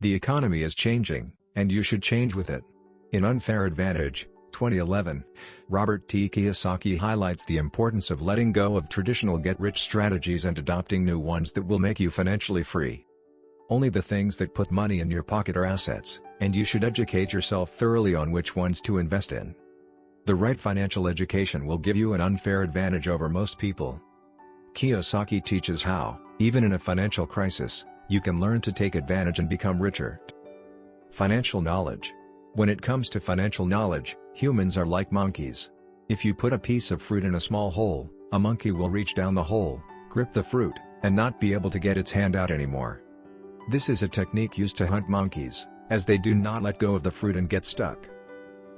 The economy is changing, and you should change with it. In Unfair Advantage, 2011, Robert T. Kiyosaki highlights the importance of letting go of traditional get-rich strategies and adopting new ones that will make you financially free. Only the things that put money in your pocket are assets, and you should educate yourself thoroughly on which ones to invest in. The right financial education will give you an unfair advantage over most people. Kiyosaki teaches how, even in a financial crisis, you can learn to take advantage and become richer. Financial knowledge. When it comes to financial knowledge, humans are like monkeys. If you put a piece of fruit in a small hole, a monkey will reach down the hole, grip the fruit, and not be able to get its hand out anymore. This is a technique used to hunt monkeys, as they do not let go of the fruit and get stuck.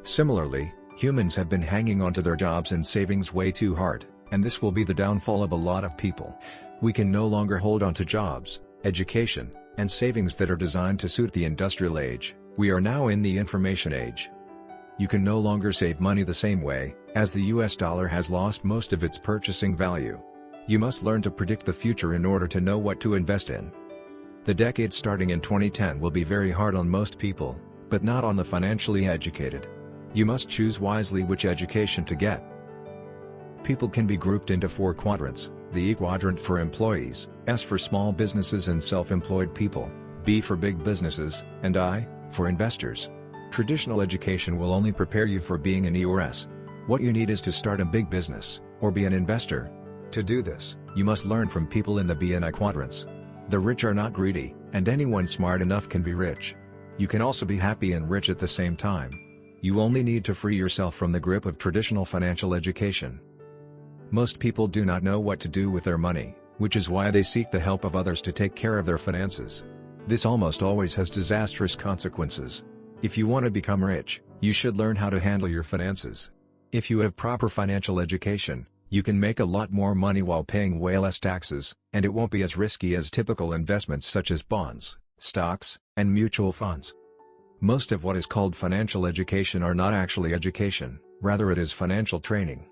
Similarly, humans have been hanging onto their jobs and savings way too hard, and this will be the downfall of a lot of people. We can no longer hold on to jobs, education, and savings that are designed to suit the industrial age. We are now in the information age. You can no longer save money the same way, as the US dollar has lost most of its purchasing value. You must learn to predict the future in order to know what to invest in. The decade starting in 2010 will be very hard on most people, but not on the financially educated. You must choose wisely which education to get. People can be grouped into 4 quadrants: the E quadrant for employees, S for small businesses and self-employed people, B for big businesses, and I for investors. Traditional education will only prepare you for being an E or S. What you need is to start a big business, or be an investor. To do this, you must learn from people in the B and I quadrants. The rich are not greedy, and anyone smart enough can be rich. You can also be happy and rich at the same time. You only need to free yourself from the grip of traditional financial education. Most people do not know what to do with their money, which is why they seek the help of others to take care of their finances. This almost always has disastrous consequences. If you want to become rich, you should learn how to handle your finances. If you have proper financial education, you can make a lot more money while paying way less taxes, and it won't be as risky as typical investments such as bonds, stocks, and mutual funds. Most of what is called financial education are not actually education, rather it is financial training.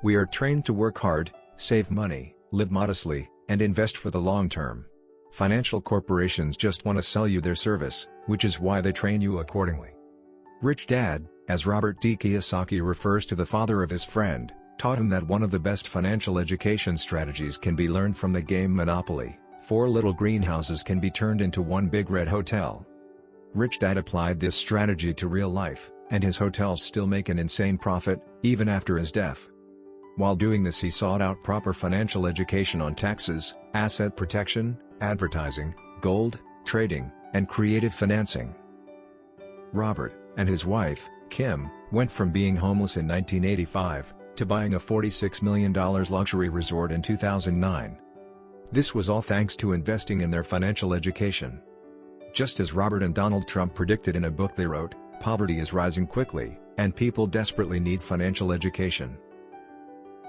We are trained to work hard, save money, live modestly, and invest for the long term. Financial corporations just want to sell you their service, which is why they train you accordingly. Rich Dad, as Robert T. Kiyosaki refers to the father of his friend, taught him that one of the best financial education strategies can be learned from the game Monopoly. 4 little greenhouses can be turned into one big red hotel. Rich Dad applied this strategy to real life, and his hotels still make an insane profit, even after his death. While doing this, he sought out proper financial education on taxes, asset protection, advertising, gold, trading, and creative financing. Robert, and his wife, Kim, went from being homeless in 1985, to buying a $46 million luxury resort in 2009. This was all thanks to investing in their financial education. Just as Robert and Donald Trump predicted in a book they wrote, poverty is rising quickly, and people desperately need financial education.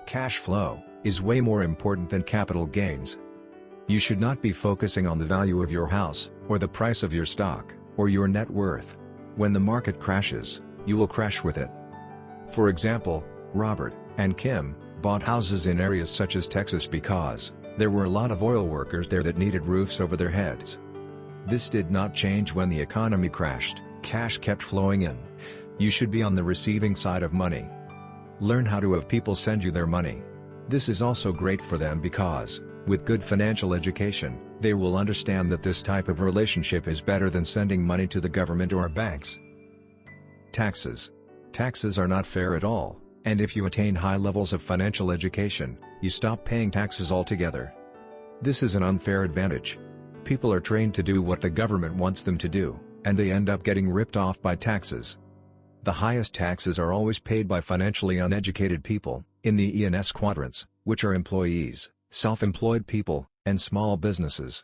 Cash flow is way more important than capital gains. You should not be focusing on the value of your house, or the price of your stock, or your net worth. When the market crashes, you will crash with it. For example, Robert and Kim bought houses in areas such as Texas because there were a lot of oil workers there that needed roofs over their heads. This did not change when the economy crashed. Cash kept flowing in. You should be on the receiving side of money. Learn how to have people send you their money. This is also great for them because, with good financial education, they will understand that this type of relationship is better than sending money to the government or banks. Taxes. Taxes are not fair at all. And if you attain high levels of financial education, you stop paying taxes altogether. This is an unfair advantage. People are trained to do what the government wants them to do, and they end up getting ripped off by taxes. The highest taxes are always paid by financially uneducated people, in the E and S quadrants, which are employees, self-employed people, and small businesses.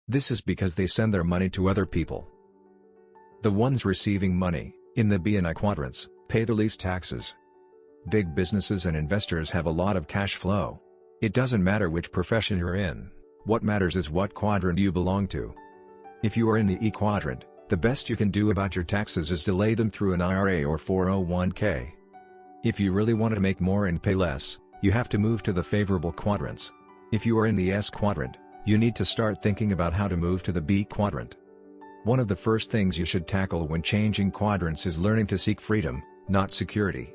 This is because they send their money to other people. The ones receiving money, in the B and I quadrants, pay the least taxes. Big businesses and investors have a lot of cash flow. It doesn't matter which profession you're in, what matters is what quadrant you belong to. If you are in the E quadrant, the best you can do about your taxes is delay them through an IRA or 401k. If you really want to make more and pay less, you have to move to the favorable quadrants. If you are in the S quadrant, you need to start thinking about how to move to the B quadrant. One of the first things you should tackle when changing quadrants is learning to seek freedom, not security.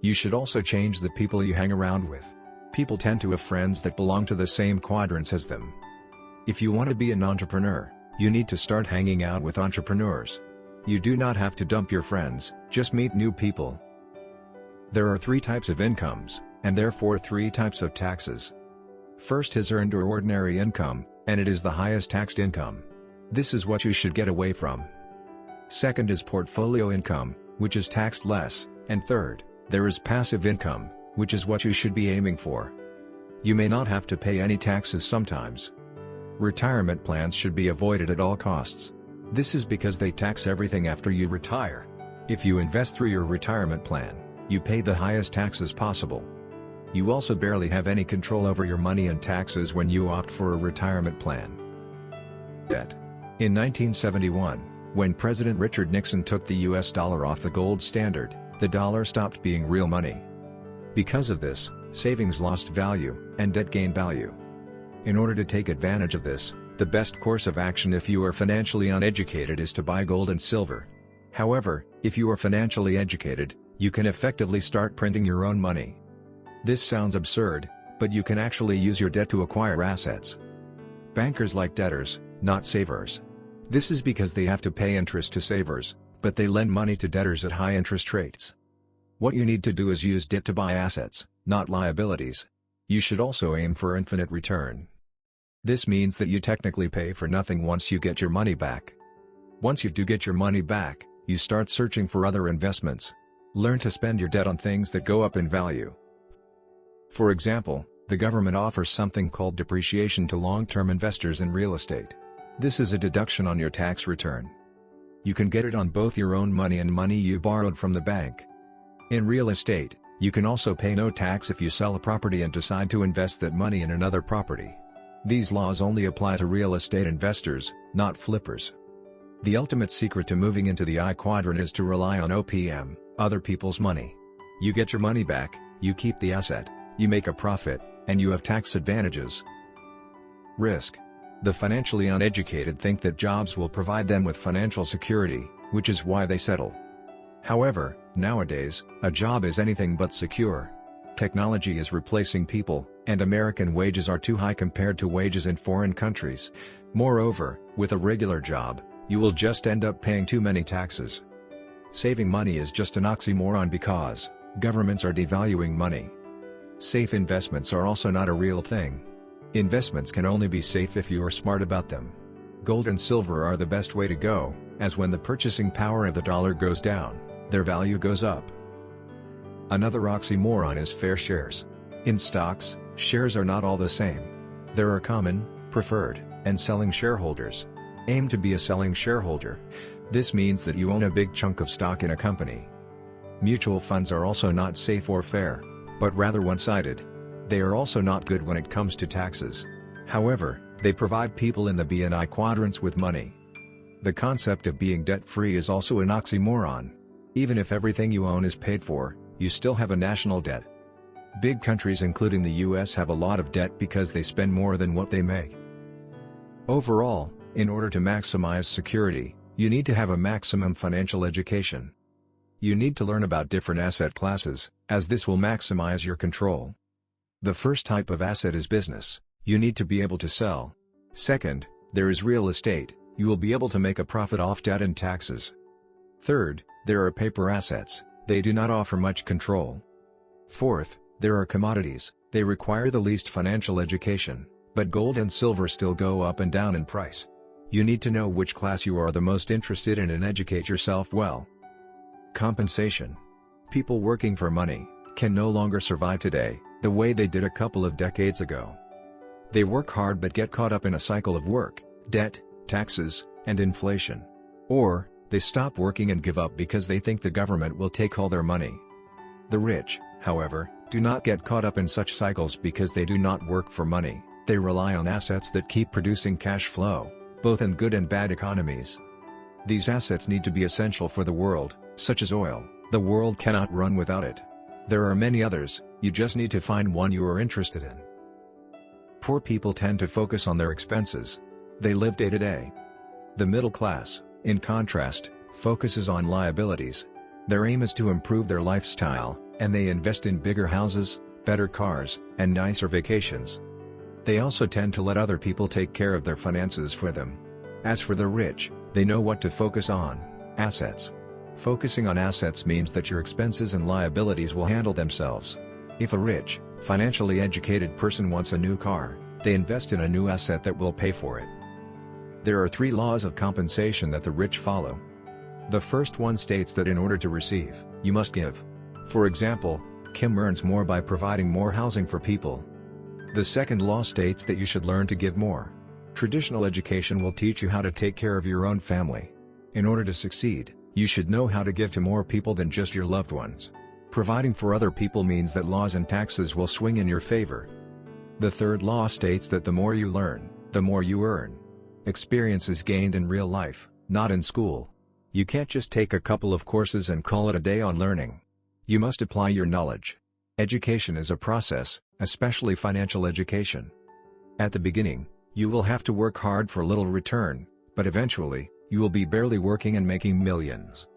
You should also change the people you hang around with. People tend to have friends that belong to the same quadrants as them. If you want to be an entrepreneur, you need to start hanging out with entrepreneurs. You do not have to dump your friends, just meet new people. There are 3 types of incomes, and therefore 3 types of taxes. First is earned or ordinary income, and it is the highest taxed income. This is what you should get away from. Second is portfolio income, which is taxed less, and third, there is passive income, which is what you should be aiming for. You may not have to pay any taxes sometimes. Retirement plans should be avoided at all costs. This is because they tax everything after you retire. If you invest through your retirement plan, you pay the highest taxes possible. You also barely have any control over your money and taxes when you opt for a retirement plan. Debt. In 1971, when President Richard Nixon took the US dollar off the gold standard, the dollar stopped being real money. Because of this, savings lost value, and debt gained value. In order to take advantage of this, the best course of action if you are financially uneducated is to buy gold and silver. However, if you are financially educated, you can effectively start printing your own money. This sounds absurd, but you can actually use your debt to acquire assets. Bankers like debtors, not savers. This is because they have to pay interest to savers, but they lend money to debtors at high interest rates. What you need to do is use debt to buy assets, not liabilities. You should also aim for infinite return. This means that you technically pay for nothing once you get your money back. Once you do get your money back, you start searching for other investments. Learn to spend your debt on things that go up in value. For example, the government offers something called depreciation to long-term investors in real estate. This is a deduction on your tax return. You can get it on both your own money and money you borrowed from the bank. In real estate, you can also pay no tax if you sell a property and decide to invest that money in another property. These laws only apply to real estate investors, not flippers. The ultimate secret to moving into the I quadrant is to rely on OPM, other people's money. You get your money back, you keep the asset, you make a profit, and you have tax advantages. Risk. The financially uneducated think that jobs will provide them with financial security, which is why they settle. However, nowadays, a job is anything but secure. Technology is replacing people, and American wages are too high compared to wages in foreign countries. Moreover, with a regular job, you will just end up paying too many taxes. Saving money is just an oxymoron because governments are devaluing money. Safe investments are also not a real thing. Investments can only be safe if you are smart about them. Gold and silver are the best way to go, as when the purchasing power of the dollar goes down, their value goes up. Another oxymoron is fair shares. In stocks, shares are not all the same. There are common, preferred, and selling shareholders. Aim to be a selling shareholder. This means that you own a big chunk of stock in a company. Mutual funds are also not safe or fair, but rather one-sided. They are also not good when it comes to taxes. However, they provide people in the B and I quadrants with money. The concept of being debt-free is also an oxymoron. Even if everything you own is paid for, you still have a national debt. Big countries including the US have a lot of debt because they spend more than what they make. Overall, in order to maximize security, you need to have a maximum financial education. You need to learn about different asset classes, as this will maximize your control. The first type of asset is business. You need to be able to sell. Second, there is real estate. You will be able to make a profit off debt and taxes. Third, there are paper assets. They do not offer much control. Fourth, there are commodities. They require the least financial education, but gold and silver still go up and down in price. You need to know which class you are the most interested in and educate yourself well. Compensation. People working for money can no longer survive today, the way they did a couple of decades ago. They work hard but get caught up in a cycle of work, debt, taxes, and inflation. Or, they stop working and give up because they think the government will take all their money. The rich, however, do not get caught up in such cycles because they do not work for money. They rely on assets that keep producing cash flow, both in good and bad economies. These assets need to be essential for the world, such as oil. The world cannot run without it. There are many others, you just need to find one you are interested in. Poor people tend to focus on their expenses. They live day to day. The middle class, in contrast, focuses on liabilities. Their aim is to improve their lifestyle, and they invest in bigger houses, better cars, and nicer vacations. They also tend to let other people take care of their finances for them. As for the rich, they know what to focus on: assets. Focusing on assets means that your expenses and liabilities will handle themselves. If a rich, financially educated person wants a new car, they invest in a new asset that will pay for it. There are 3 laws of compensation that the rich follow. The first one states that in order to receive, you must give. For example, Kim earns more by providing more housing for people. The second law states that you should learn to give more. Traditional education will teach you how to take care of your own family. In order to succeed, you should know how to give to more people than just your loved ones. Providing for other people means that laws and taxes will swing in your favor. The third law states that the more you learn, the more you earn. Experience is gained in real life, not in school. You can't just take a couple of courses and call it a day on learning. You must apply your knowledge. Education is a process, especially financial education. At the beginning, you will have to work hard for little return, but eventually, you will be barely working and making millions.